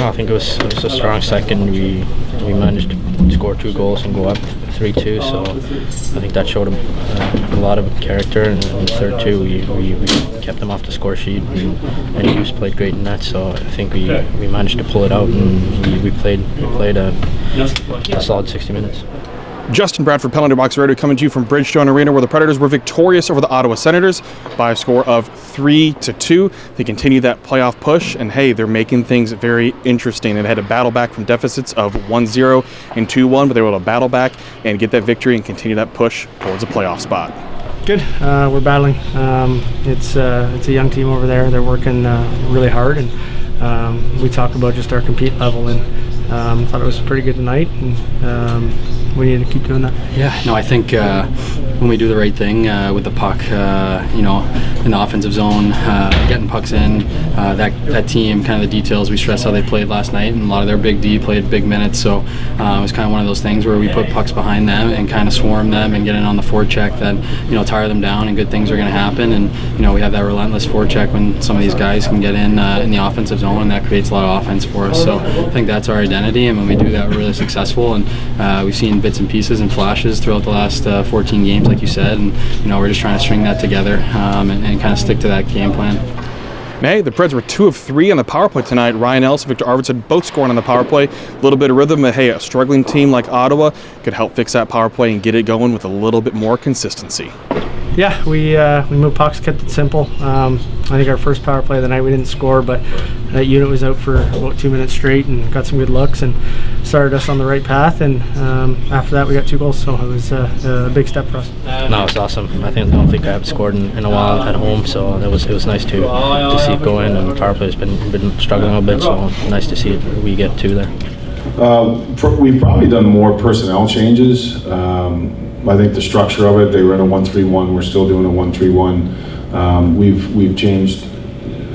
No, I think it was a strong second. We managed to score 2 goals and go up 3-2. So I think that showed a lot of character. And in the third too, we kept them off the score sheet, and Juuse played great in that. So I think we managed to pull it out, and we played a solid 60 minutes. Justin Bradford, Penalty Box Radio, coming to you from Bridgestone Arena, where the Predators were victorious over the Ottawa Senators by a score of 3-2. They continue that playoff push, and hey, they're making things very interesting. They had to battle back from deficits of 1-0 and 2-1, but they were able to battle back and get that victory and continue that push towards a playoff spot. Good. We're battling. It's a young team over there. They're working really hard, and we talk about just our compete level, and thought it was pretty good tonight, and we need to keep doing that. Yeah, no, I think when we do the right thing with the puck, in the offensive zone, getting pucks in, that team, kind of the details, we stressed how they played last night, and a lot of their big D played big minutes, so it was kind of one of those things where we put pucks behind them and kind of swarm them and get in on the forecheck, then, tire them down, and good things are going to happen, and, we have that relentless forecheck when some of these guys can get in the offensive zone, and that creates a lot of offense for us, so I think that's our identity, and when we do that, we're really successful, and we've seen bits and pieces and flashes throughout the last 14 games, like you said, and we're just trying to string that together and kind of stick to that game plan. Hey, the Preds were 2 of 3 on the power play tonight. Ryan Ellis and Viktor Arvidsson both scoring on the power play. A little bit of rhythm, but hey, a struggling team like Ottawa could help fix that power play and get it going with a little bit more consistency. Yeah, we moved pucks, kept it simple. I think our first power play of the night we didn't score, but that unit was out for about 2 minutes straight and got some good looks and started us on the right path. And after that, we got 2 goals, so it was a big step for us. No, it was awesome. I don't think I have scored in a while at home, so it was nice to see it go in. And the power play has been struggling a bit, so nice to see it. We get 2 there. We've probably done more personnel changes. I think the structure of it, they were in a 1-3-1, we're still doing a 1-3-1. We've changed,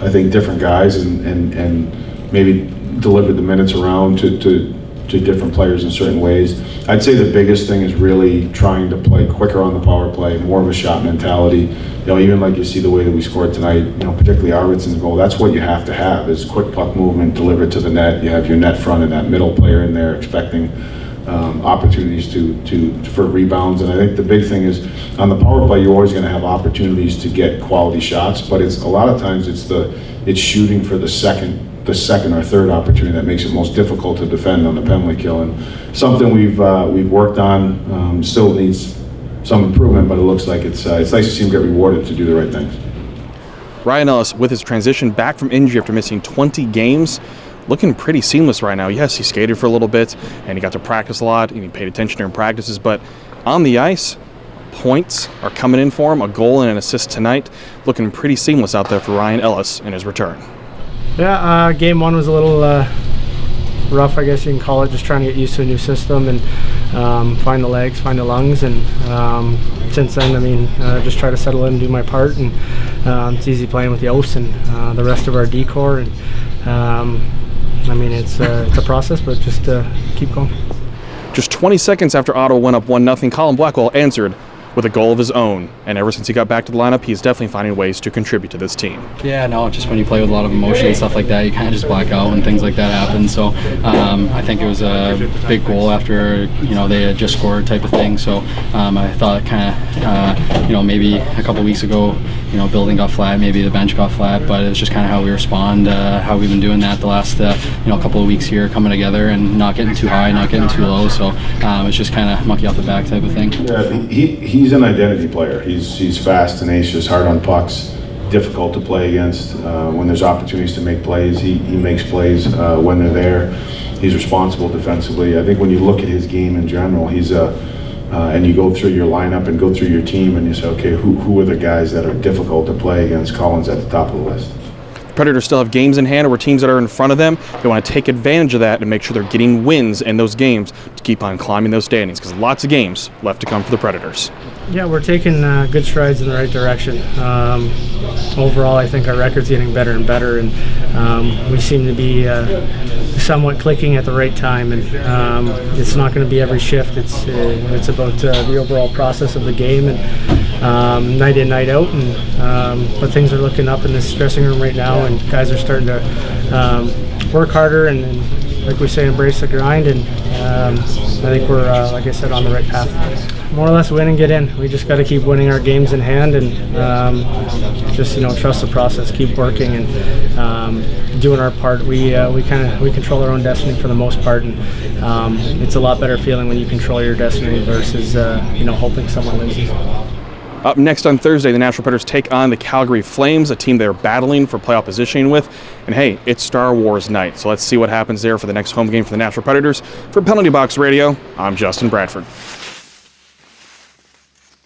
I think, different guys and maybe delivered the minutes around to different players in certain ways. I'd say the biggest thing is really trying to play quicker on the power play, more of a shot mentality. Even like you see the way that we scored tonight, particularly Arvidsson's goal, that's what you have to have, is quick puck movement, delivered to the net. You have your net front and that middle player in there expecting opportunities for rebounds, and I think the big thing is on the power play you're always going to have opportunities to get quality shots, but it's a lot of times it's shooting for the second or third opportunity that makes it most difficult to defend on the penalty kill, and something we've worked on. Still needs some improvement, but it looks like it's nice to see him get rewarded to do the right things. Ryan Ellis, with his transition back from injury after missing 20 games, looking pretty seamless right now. Yes, he skated for a little bit, and he got to practice a lot, and he paid attention during practices, but on the ice, points are coming in for him, a goal and an assist tonight. Looking pretty seamless out there for Ryan Ellis in his return. Yeah, game 1 was a little rough, I guess you can call it, just trying to get used to a new system and find the legs, find the lungs, and since then, just try to settle in and do my part, and it's easy playing with Yost and the rest of our D-core, and it's a process, but just keep going. Just 20 seconds after Ottawa went up 1-0, Colin Blackwell answered with a goal of his own, and ever since he got back to the lineup, he's definitely finding ways to contribute to this team. Yeah, no, just when you play with a lot of emotion and stuff like that, you kind of just black out when things like that happen. So I think it was a big goal after they had just scored type of thing. So I thought kind of maybe a couple weeks ago, building got flat, maybe the bench got flat, but it's just kind of how we respond, how we've been doing that the last couple of weeks here, coming together and not getting too high, not getting too low. So it's just kind of monkey off the back type of thing. Yeah, he's an identity player. He's fast, tenacious, hard on pucks, difficult to play against. When there's opportunities to make plays, he makes plays when they're there. He's responsible defensively. I think when you look at his game in general, he's and you go through your lineup and go through your team and you say, okay, who are the guys that are difficult to play against? Colin's at the top of the list. Predators still have games in hand over teams that are in front of them. They want to take advantage of that and make sure they're getting wins in those games to keep on climbing those standings, because lots of games left to come for the Predators. Yeah, we're taking good strides in the right direction. Overall, I think our record's getting better and better, and we seem to be somewhat clicking at the right time. And it's not going to be every shift. It's about the overall process of the game, and night in, night out. And but things are looking up in this dressing room right now, and guys are starting to work harder and like we say, embrace the grind. And I think we're, like I said, on the right path. More or less win and get in. We just got to keep winning our games in hand and just trust the process, keep working and doing our part. We control our own destiny for the most part, and it's a lot better feeling when you control your destiny versus hoping someone loses. Up next on Thursday, the Nashville Predators take on the Calgary Flames, a team they're battling for playoff positioning with. And hey, it's Star Wars night, so let's see what happens there for the next home game for the Nashville Predators. For Penalty Box Radio, I'm Justin Bradford.